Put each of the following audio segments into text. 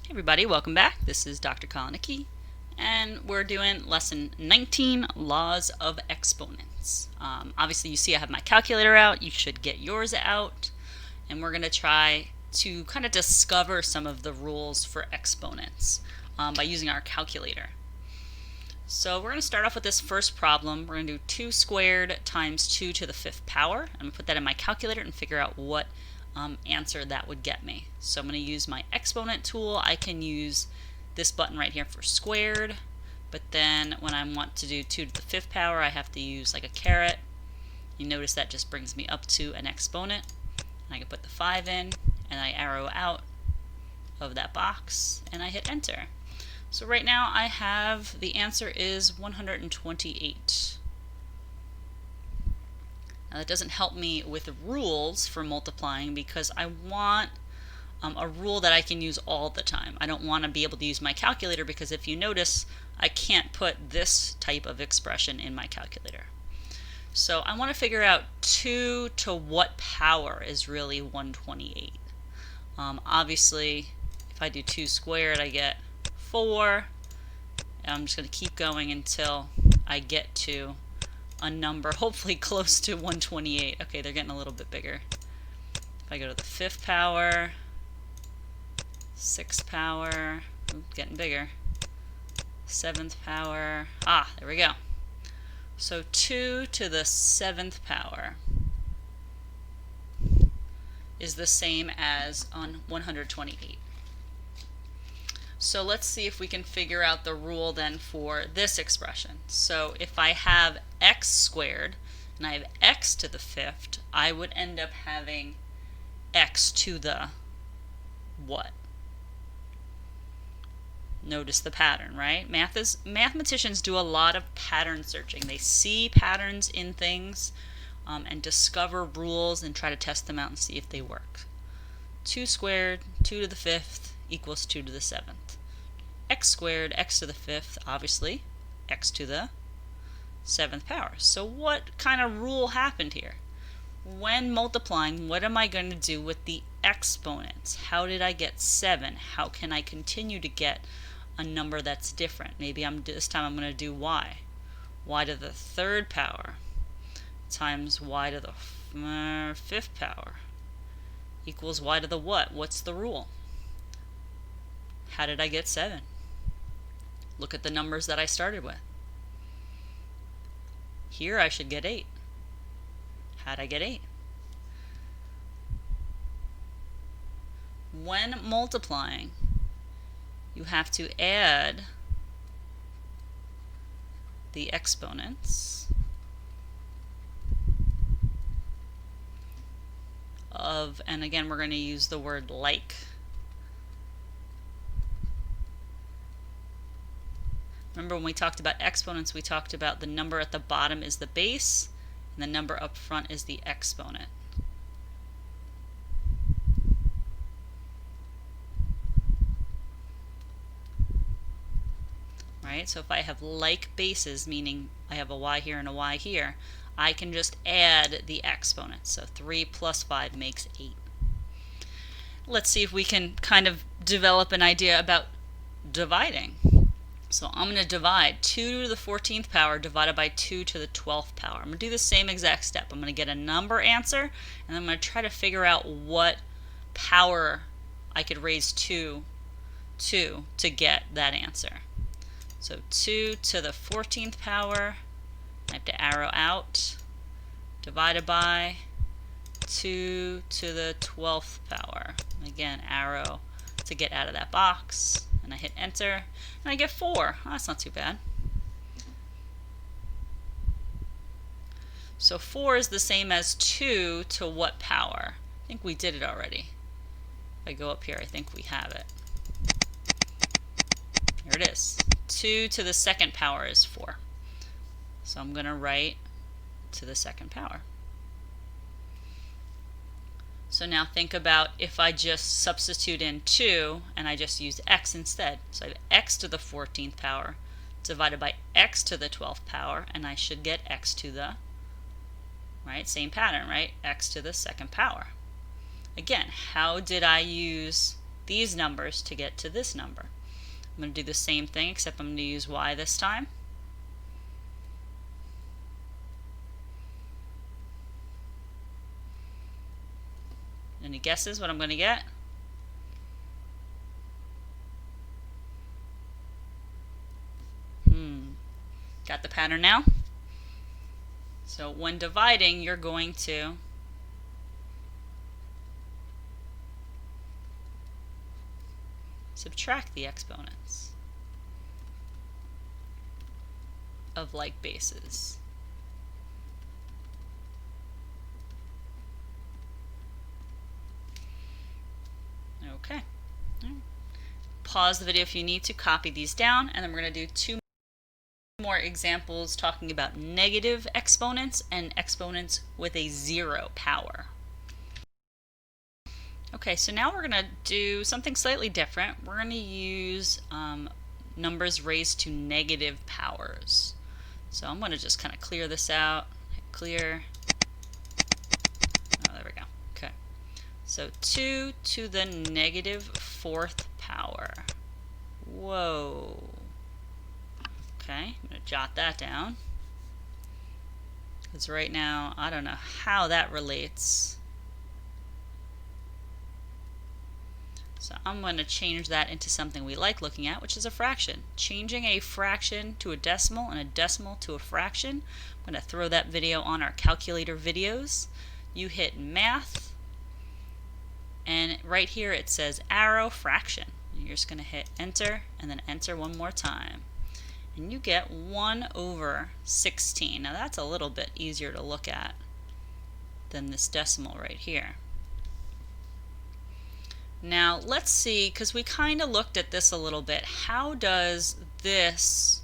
Hey everybody, welcome back. This is Dr. Kalanicky, and we're doing lesson 19, Laws of Exponents. Obviously you see I have my calculator out, you should get yours out, and we're going to try to kind of discover some of the rules for exponents by using our calculator. So we're going to start off with this first problem. We're going to do 2 squared times 2 to the 5th power. I'm going to put that in my calculator and figure out what answer that would get me. So I'm going to use my Exponent tool. I can use this button right here for squared, but then when I want to do 2 to the 5th power, I have to use like a caret. You notice that just brings me up to an exponent. I can put the 5 in, and I arrow out of that box, and I hit enter. So right now I have the answer is 128. Now that doesn't help me with rules for multiplying because I want a rule that I can use all the time. I don't want to be able to use my calculator because if you notice, I can't put this type of expression in my calculator. So I want to figure out 2 to what power is really 128. Obviously, if I do 2 squared, I get 4. And I'm just going to keep going until I get to a number hopefully close to 128. Okay, they're getting a little bit bigger. If I go to the 5th power, 6th power, getting bigger, 7th power, there we go. So 2 to the 7th power is the same as on 128. So let's see if we can figure out the rule then for this expression. So if I have x squared and I have x to the 5th, I would end up having x to the what? Notice the pattern, right? Mathematicians do a lot of pattern searching. They see patterns in things and discover rules and try to test them out and see if they work. 2 squared, 2 to the 5th equals 2 to the 7th. X squared, x to the 5th, obviously, x to the 7th power. So what kind of rule happened here? When multiplying, what am I going to do with the exponents? How did I get 7? How can I continue to get a number that's different? Maybe this time I'm going to do y. Y to the 3rd power times y to the 5th power equals y to the what? What's the rule? How did I get 7? Look at the numbers that I started with. Here I should get 8. How'd I get 8? When multiplying, you have to add the exponents of, and again we're going to use the word like. Remember when we talked about exponents, we talked about the number at the bottom is the base, and the number up front is the exponent. Right? So if I have like bases, meaning I have a y here and a y here, I can just add the exponents. So 3 plus 5 makes 8. Let's see if we can kind of develop an idea about dividing. So I'm going to divide 2 to the 14th power divided by 2 to the 12th power. I'm going to do the same exact step. I'm going to get a number answer, and I'm going to try to figure out what power I could raise 2 to get that answer. So 2 to the 14th power, I have to arrow out, divided by 2 to the 12th power. Again, arrow to get out of that box. And I hit enter, and I get 4. Oh, that's not too bad. So 4 is the same as 2 to what power? I think we did it already. If I go up here, I think we have it. Here it is. 2 to the 2nd power is 4. So I'm going to write to the 2nd power. So now think about if I just substitute in 2 and I just use x instead. So I have x to the 14th power divided by x to the 12th power, and I should get x to the, right, same pattern, right, x to the 2nd power. Again, how did I use these numbers to get to this number. I'm going to do the same thing, except I'm going to use y this time. Any guesses what I'm going to get? Got the pattern now? So when dividing, you're going to subtract the exponents of like bases. Okay. Pause the video if you need to, copy these down, and then we're going to do two more examples talking about negative exponents and exponents with a 0 power. Okay, so now we're going to do something slightly different. We're going to use numbers raised to negative powers. So I'm going to just kind of clear this out. Hit clear. Oh, there we go. Okay. So 2 to the negative 4th power. Whoa. Okay, I'm going to jot that down. Because right now, I don't know how that relates. So I'm going to change that into something we like looking at, which is a fraction. Changing a fraction to a decimal and a decimal to a fraction. I'm going to throw that video on our calculator videos. You hit math, and right here it says arrow fraction. You're just going to hit enter and then enter one more time. And you get 1 over 16. Now that's a little bit easier to look at than this decimal right here. Now let's see, because we kind of looked at this a little bit, how does this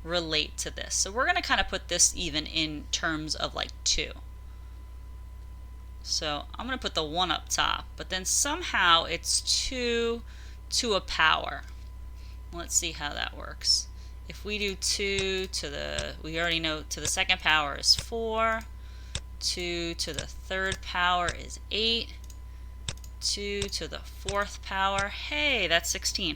relate to this? So we're going to kind of put this even in terms of like 2. So I'm going to put the 1 up top, but then somehow it's 2 to a power. Let's see how that works. If we do 2 to the, we already know to the 2nd power is 4, 2 to the 3rd power is 8, 2 to the 4th power, hey, that's 16.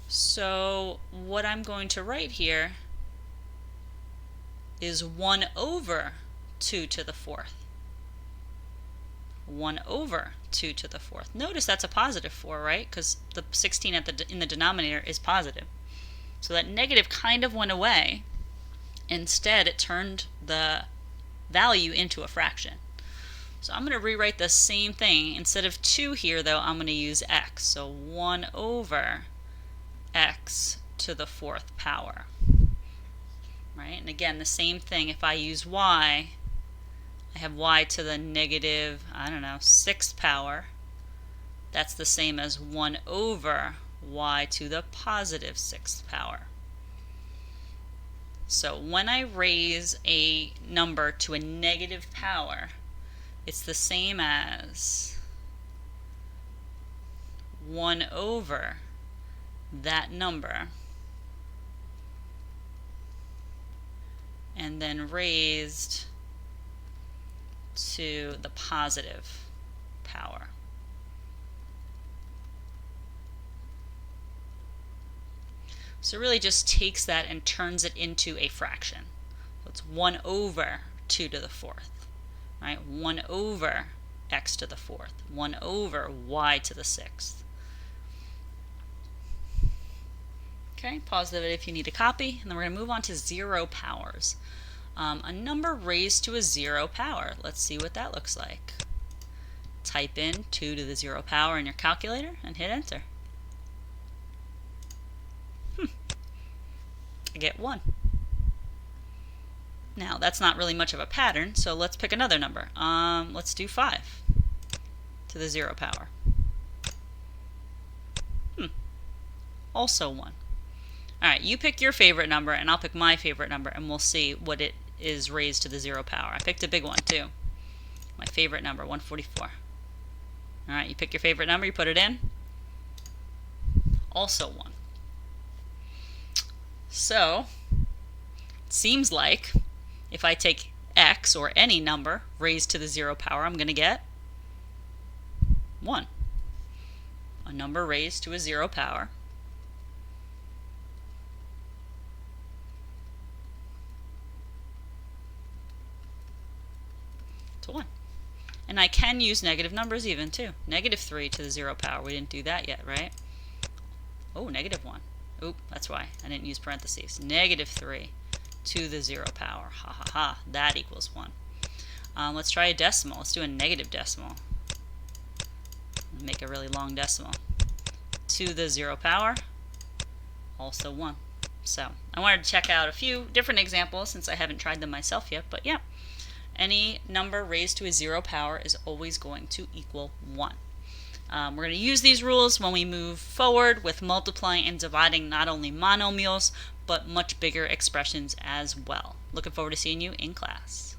So what I'm going to write here is 1 over 2 to the 4th. 1 over 2 to the 4th. Notice that's a positive 4, right? Because the 16 in the denominator is positive. So that negative kind of went away. Instead, it turned the value into a fraction. So I'm going to rewrite the same thing. Instead of 2 here, though, I'm going to use x. So 1 over x to the 4th power. Right? And again, the same thing. If I use y, I have y to the negative, I don't know, 6th power. That's the same as 1 over y to the positive 6th power. So when I raise a number to a negative power, it's the same as 1 over that number and then raised to the positive power. So it really just takes that and turns it into a fraction. So it's 1 over 2 to the 4th, right? 1 over x to the 4th, 1 over y to the 6th. Okay, pause the video if you need a copy, and then we're going to move on to 0 powers. A number raised to a 0 power. Let's see what that looks like. Type in 2 to the 0 power in your calculator and hit enter. I get 1. Now that's not really much of a pattern, so let's pick another number. Let's do 5 to the 0 power. Also 1. Alright, you pick your favorite number and I'll pick my favorite number and we'll see what it is raised to the 0 power. I picked a big one too. My favorite number, 144. Alright, you pick your favorite number, you put it in. Also 1. So, it seems like if I take x or any number raised to the 0 power, I'm going to get 1. a number raised to a 0 power, to 1. And I can use negative numbers even too. Negative 3 to the 0 power. We didn't do that yet, right? Oh, negative 1. Oop, that's why I didn't use parentheses. Negative 3 to the 0 power. Ha ha ha. That equals 1. Let's try a decimal. Let's do a negative decimal. Make a really long decimal. To the 0 power, also 1. So I wanted to check out a few different examples since I haven't tried them myself yet, but yeah. Any number raised to a 0 power is always going to equal 1. We're going to use these rules when we move forward with multiplying and dividing not only monomials, but much bigger expressions as well. Looking forward to seeing you in class.